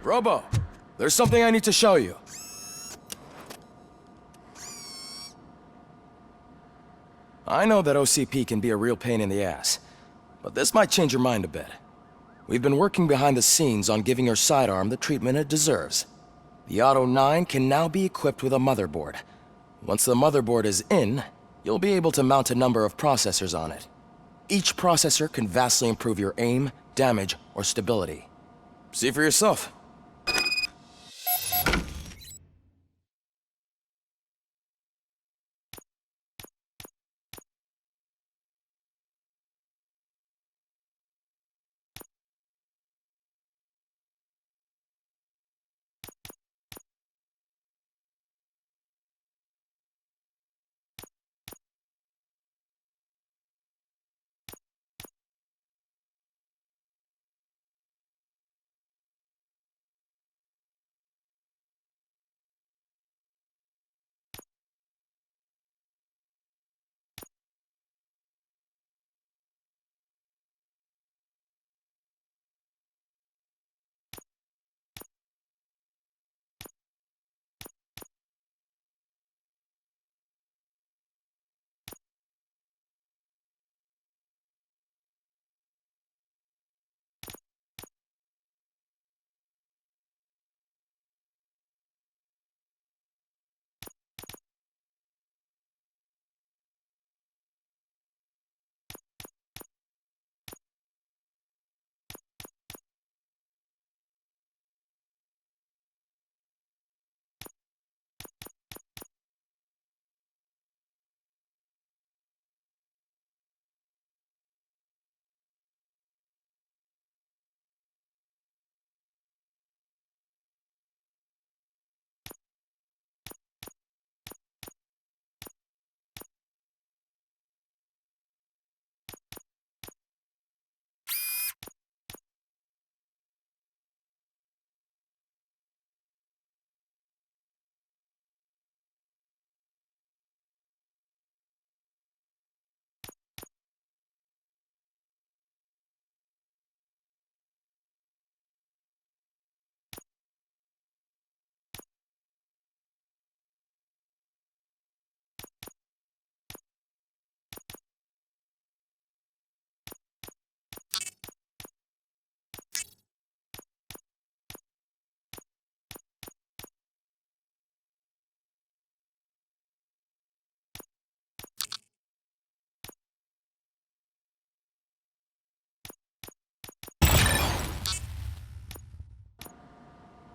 Robo, there's something I need to show you. I know that OCP can be a real pain in the ass, but this might change your mind a bit. We've been working behind the scenes on giving your sidearm the treatment it deserves. The Auto 9 can now be equipped with a motherboard. Once the motherboard is in, you'll be able to mount a number of processors on it. Each processor can vastly improve your aim, damage, or stability. See for yourself.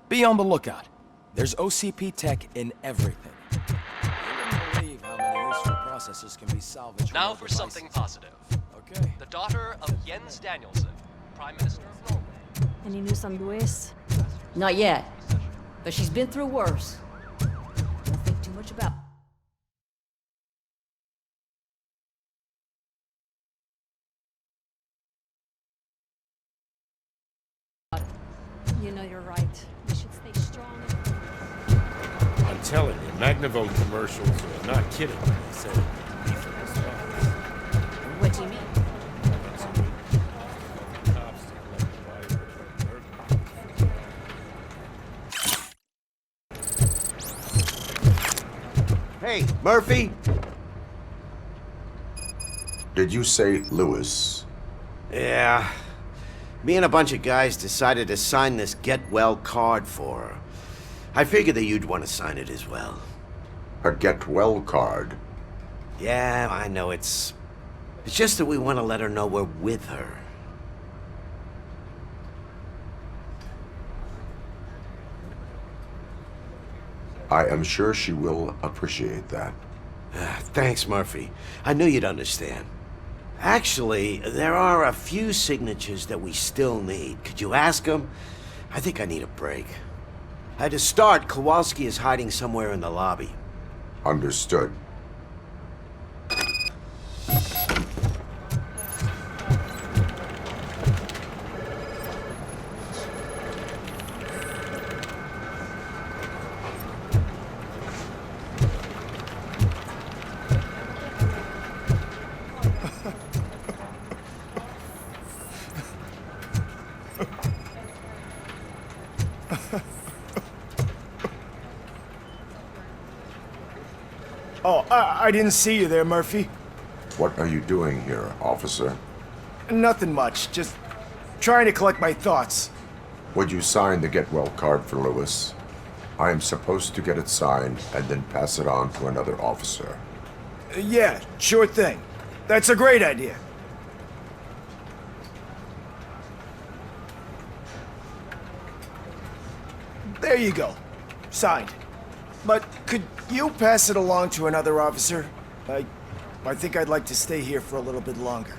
Be on the lookout. There's OCP tech in everything. You wouldn't believe how many useful processors can be salvaged. Now for something positive. Okay. The daughter of Jens Danielson, Prime Minister of Norway. Any news on Luis? Not yet, but she's been through worse. Don't think too much about. You know you're right. We should stay strong. I'm telling you, Magnavolt commercials are not kidding when they say lethal response. What do you mean? Hey, Murphy? Did you say Lewis? Yeah. Me and a bunch of guys decided to sign this get well card for her. I figured that you'd want to sign it as well. A get well card? Yeah, I know it's just that we want to let her know we're with her. I am sure she will appreciate that. Thanks, Murphy. I knew you'd understand. Actually, there are a few signatures that we still need. Could you ask them? I think I need a break. To start, Kowalski is hiding somewhere in the lobby. Understood. Oh, I didn't see you there, Murphy. What are you doing here, officer? Nothing much, just trying to collect my thoughts. Would you sign the get well card for Lewis? I am supposed to get it signed and then pass it on to another officer. Yeah, sure thing. That's a great idea. There you go. Signed. But could you pass it along to another officer? I think I'd like to stay here for a little bit longer.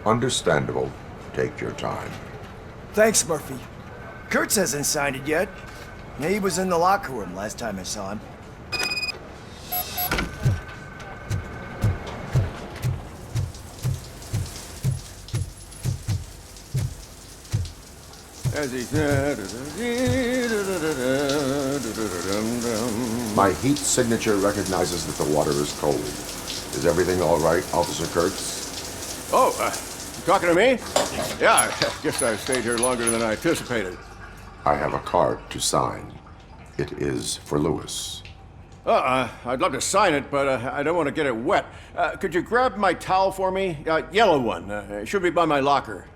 Understandable. Take your time. Thanks, Murphy. Kurtz hasn't signed it yet. He was in the locker room last time I saw him. My heat signature recognizes that the water is cold. Is everything all right, Officer Kurtz? Oh, you talking to me? Yeah, I guess I stayed here longer than I anticipated. I have a card to sign. It is for Lewis. I'd love to sign it, but I don't want to get it wet. Could you grab my towel for me? Yellow one. It should be by my locker.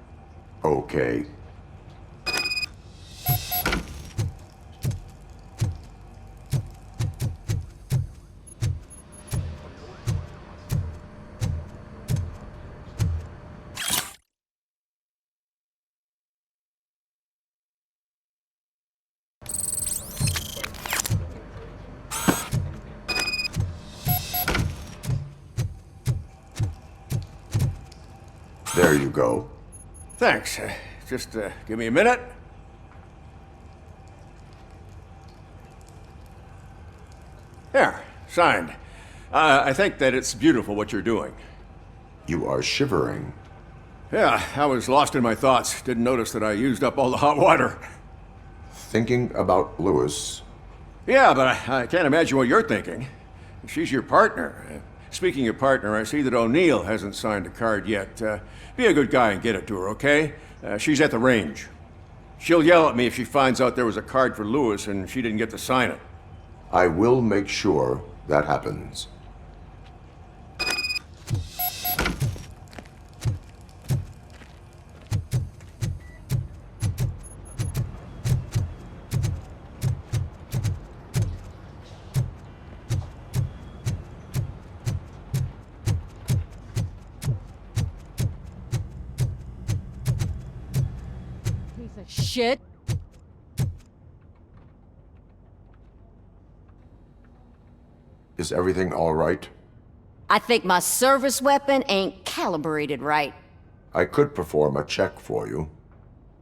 Okay. There you go. Thanks. Just give me a minute. There, signed. I think that it's beautiful what you're doing. You are shivering. Yeah, I was lost in my thoughts. Didn't notice that I used up all the hot water. Thinking about Lewis. Yeah, but I can't imagine what you're thinking. She's your partner. Speaking of partner, I see that O'Neill hasn't signed a card yet. Be a good guy and get it to her, okay? She's at the range. She'll yell at me if she finds out there was a card for Lewis and she didn't get to sign it. I will make sure that happens. Shit. Is everything all right? I think my service weapon ain't calibrated right. I could perform a check for you.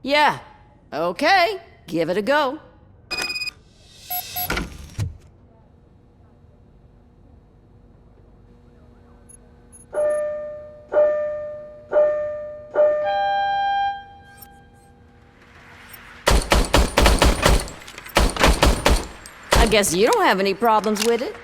Yeah. Okay. Give it a go. I guess you don't have any problems with it.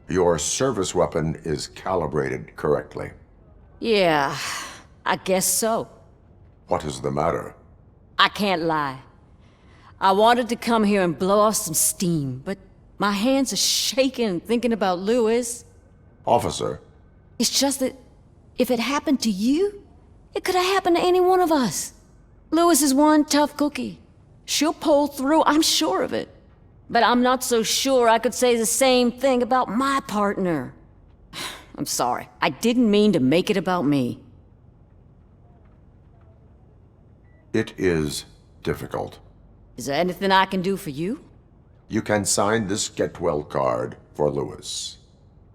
Your service weapon is calibrated correctly. Yeah, I guess so. What is the matter? I can't lie. I wanted to come here and blow off some steam, but my hands are shaking thinking about Lewis. Officer, It's just that if it happened to you, it could have happened to any one of us. Lewis is one tough cookie. She'll pull through, I'm sure of it. But I'm not so sure I could say the same thing about my partner. I'm sorry. I didn't mean to make it about me. It is difficult. Is there anything I can do for you? You can sign this get well card for Lewis.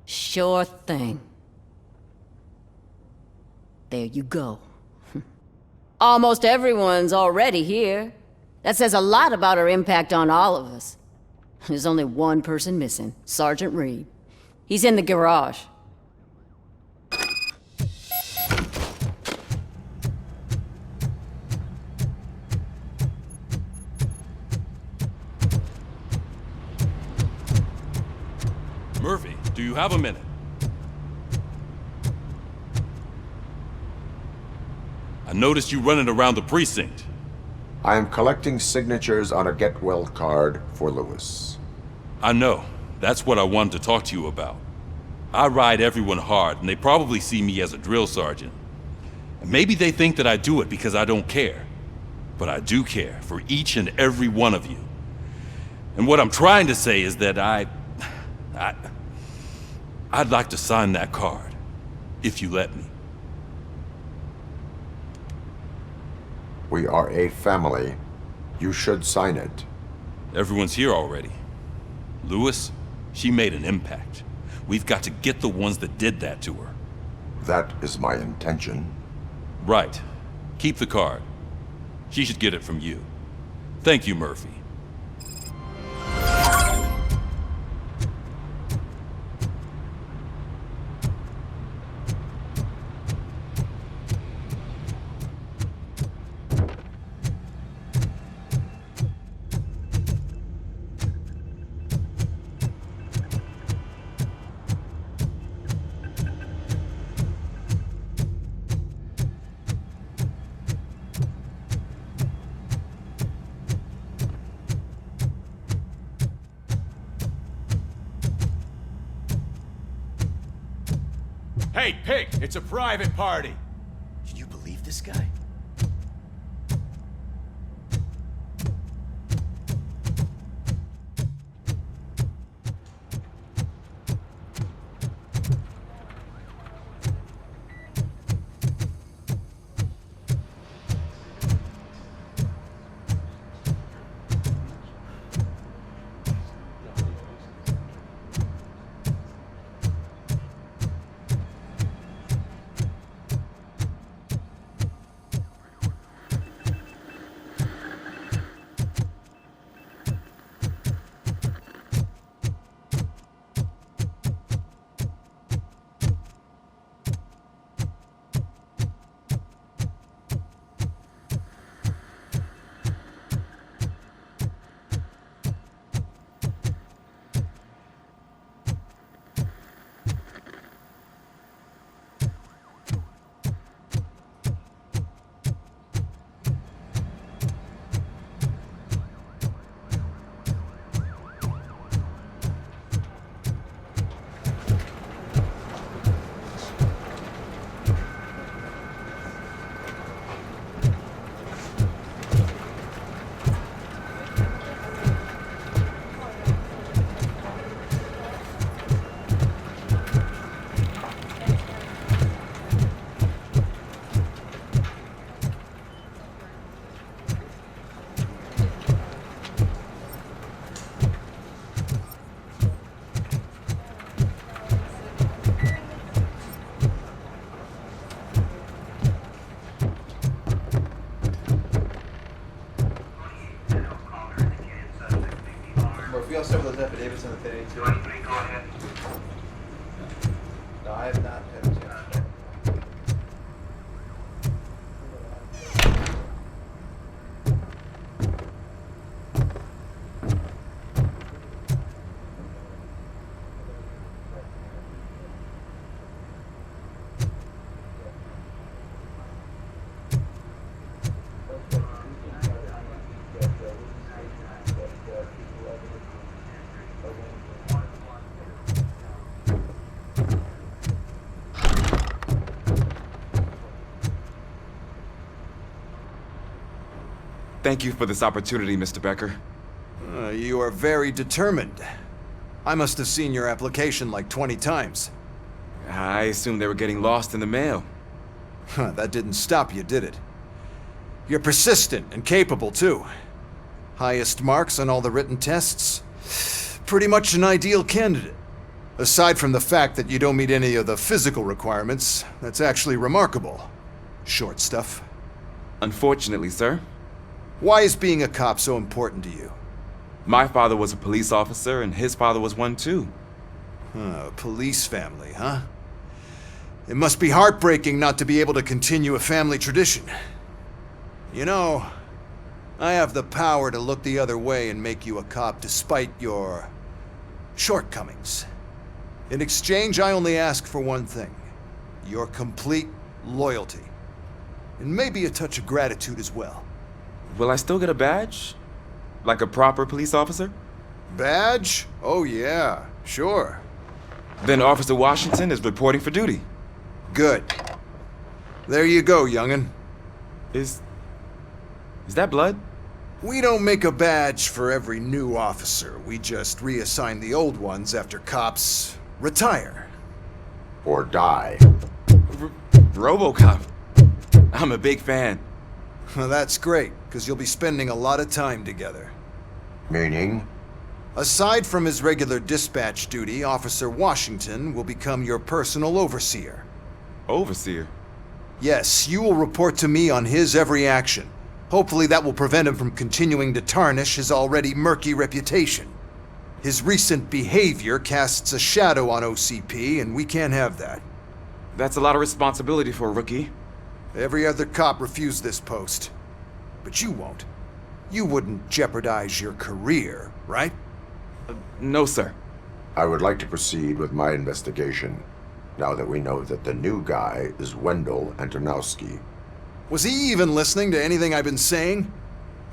Sure thing. There you go. Almost everyone's already here. That says a lot about her impact on all of us. There's only one person missing, Sergeant Reed. He's in the garage. Murphy, do you have a minute? I noticed you running around the precinct. I am collecting signatures on a get well card for Lewis. I know. That's what I wanted to talk to you about. I ride everyone hard, and they probably see me as a drill sergeant. And maybe they think that I do it because I don't care. But I do care for each and every one of you. And what I'm trying to say is that I'd like to sign that card, if you let me. We are a family. You should sign it. Everyone's here already. Lewis, she made an impact. We've got to get the ones that did that to her. That is my intention. Right. Keep the card. She should get it from you. Thank you, Murphy. Hey, Pig, it's a private party. Can you believe this guy? We all set with those affidavits on the 1082? No, I have not had a chance. Thank you for this opportunity, Mr. Becker. You are very determined. I must have seen your application like 20 times. I assumed they were getting lost in the mail. Huh, that didn't stop you, did it? You're persistent and capable, too. Highest marks on all the written tests. Pretty much an ideal candidate. Aside from the fact that you don't meet any of the physical requirements, that's actually remarkable. Short stuff. Unfortunately, sir. Why is being a cop so important to you? My father was a police officer, and his father was one too. Police family, huh? It must be heartbreaking not to be able to continue a family tradition. You know, I have the power to look the other way and make you a cop despite your shortcomings. In exchange, I only ask for one thing. Your complete loyalty. And maybe a touch of gratitude as well. Will I still get a badge? Like a proper police officer? Badge? Oh yeah, sure. Then Officer Washington is reporting for duty. Good. There you go, young'un. Is that blood? We don't make a badge for every new officer. We just reassign the old ones after cops retire. Or die. RoboCop. I'm a big fan. Well, that's great, because you'll be spending a lot of time together. Meaning? Aside from his regular dispatch duty, Officer Washington will become your personal overseer. Overseer? Yes, you will report to me on his every action. Hopefully that will prevent him from continuing to tarnish his already murky reputation. His recent behavior casts a shadow on OCP, and we can't have that. That's a lot of responsibility for a rookie. Every other cop refused this post. But you won't. You wouldn't jeopardize your career, right? No, sir. I would like to proceed with my investigation, now that we know that the new guy is Wendell Antonowski. Was he even listening to anything I've been saying?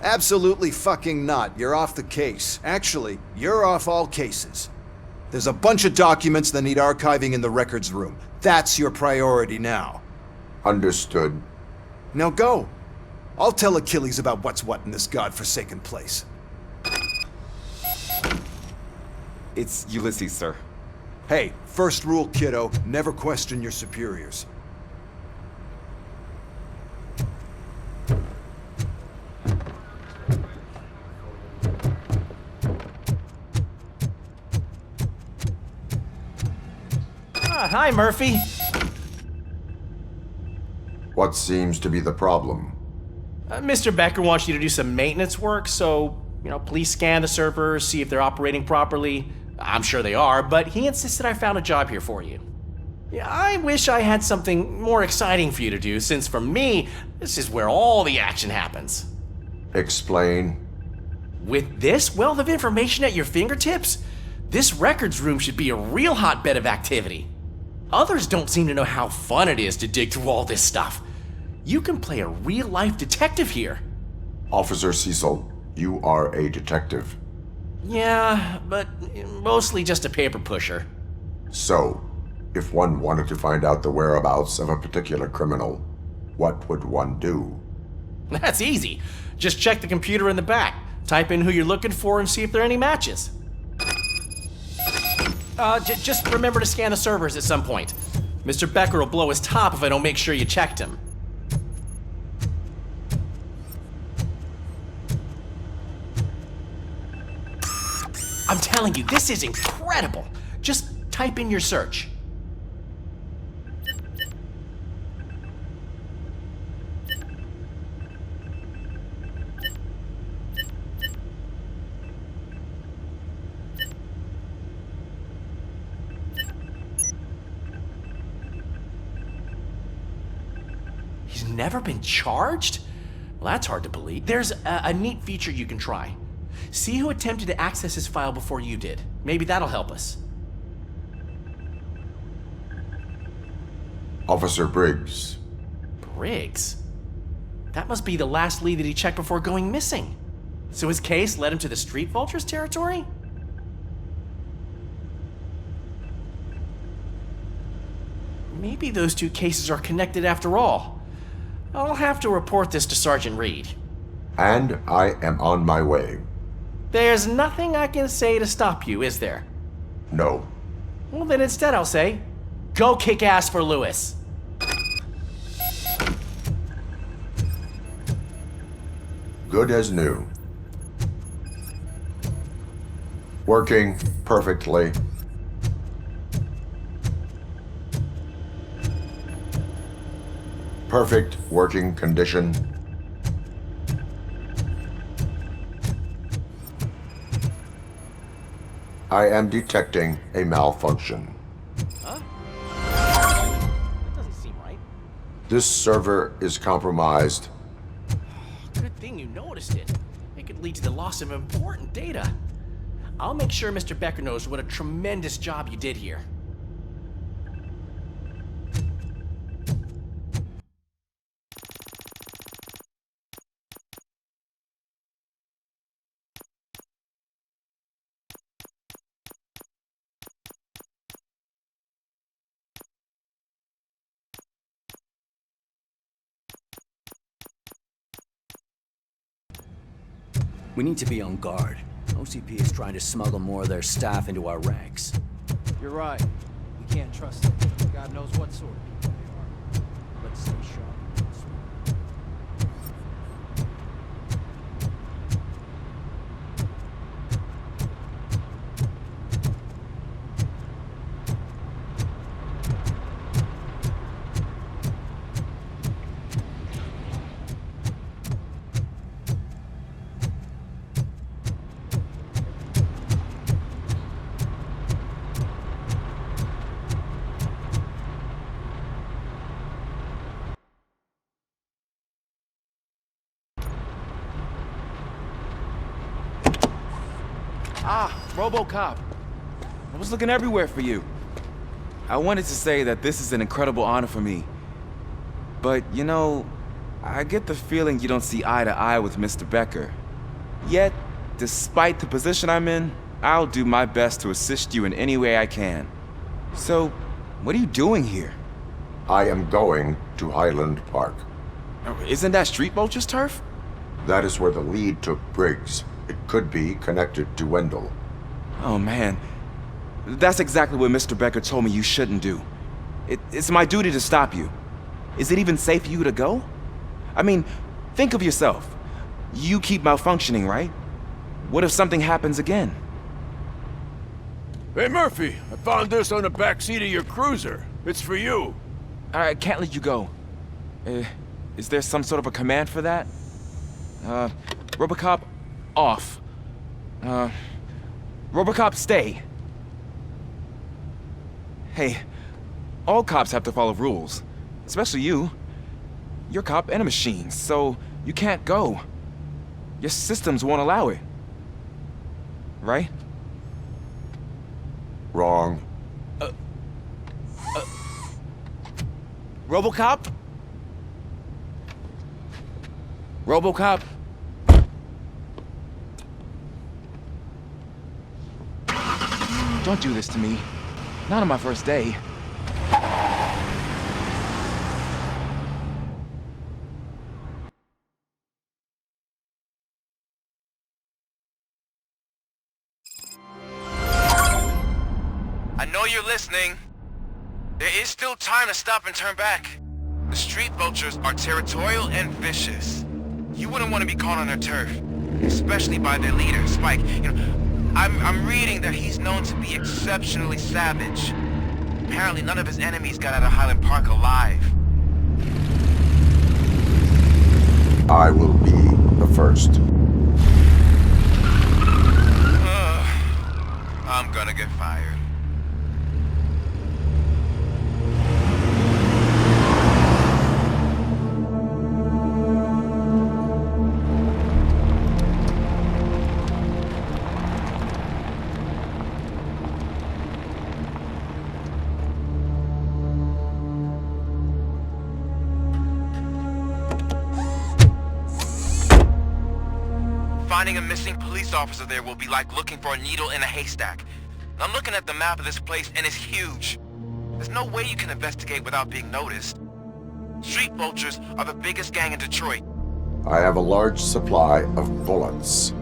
Absolutely fucking not. You're off the case. Actually, you're off all cases. There's a bunch of documents that need archiving in the records room. That's your priority now. Understood. Now go. I'll tell Achilles about what's what in this godforsaken place. It's Ulysses, sir. Hey, first rule, kiddo, never question your superiors. Hi, Murphy. What seems to be the problem? Mr. Becker wants you to do some maintenance work, so, please scan the servers, see if they're operating properly. I'm sure they are, but he insisted I found a job here for you. Yeah, I wish I had something more exciting for you to do, since for me, this is where all the action happens. Explain. With this wealth of information at your fingertips, this records room should be a real hotbed of activity. Others don't seem to know how fun it is to dig through all this stuff. You can play a real-life detective here. Officer Cecil, you are a detective. Yeah, but mostly just a paper pusher. So, if one wanted to find out the whereabouts of a particular criminal, what would one do? That's easy. Just check the computer in the back, type in who you're looking for, and see if there are any matches. Just remember to scan the servers at some point. Mr. Becker will blow his top if I don't make sure you checked him. I'm telling you, this is incredible. Just type in your search. He's never been charged? Well, that's hard to believe. There's a neat feature you can try. See who attempted to access his file before you did. Maybe that'll help us. Officer Briggs. Briggs? That must be the last lead that he checked before going missing. So his case led him to the Street Vultures territory? Maybe those two cases are connected after all. I'll have to report this to Sergeant Reed. And I am on my way. There's nothing I can say to stop you, is there? No. Well, then instead I'll say, go kick ass for Lewis. Good as new. Working perfectly. Perfect working condition. I am detecting a malfunction. Huh? That doesn't seem right. This server is compromised. Good thing you noticed it. It could lead to the loss of important data. I'll make sure Mr. Becker knows what a tremendous job you did here. We need to be on guard. OCP is trying to smuggle more of their staff into our ranks. You're right. We can't trust them. God knows what sort of people they are. Let's stay sharp. Ah, RoboCop. I was looking everywhere for you. I wanted to say that this is an incredible honor for me. But, you know, I get the feeling you don't see eye to eye with Mr. Becker. Yet, despite the position I'm in, I'll do my best to assist you in any way I can. So, what are you doing here? I am going to Highland Park. Isn't that Street Vulture's turf? That is where the lead took Briggs. It could be connected to Wendell. Oh man, that's exactly what Mr. Becker told me you shouldn't do. It's my duty to stop you. Is it even safe for you to go? I mean, think of yourself. You keep malfunctioning, right? What if something happens again? Hey, Murphy, I found this on the back seat of your cruiser. It's for you. I can't let you go. Is there some sort of a command for that? RoboCop, off. RoboCop, stay. Hey, all cops have to follow rules. Especially you. You're a cop and a machine, so you can't go. Your systems won't allow it. Right? Wrong. RoboCop? RoboCop? Don't do this to me. Not on my first day. I know you're listening. There is still time to stop and turn back. The street vultures are territorial and vicious. You wouldn't want to be caught on their turf, especially by their leader, Spike. You know, I'm reading that he's known to be exceptionally savage. Apparently none of his enemies got out of Highland Park alive. I will be the first. I'm gonna get fired. Finding a missing police officer there will be like looking for a needle in a haystack. I'm looking at the map of this place and it's huge. There's no way you can investigate without being noticed. Street vultures are the biggest gang in Detroit. I have a large supply of bullets.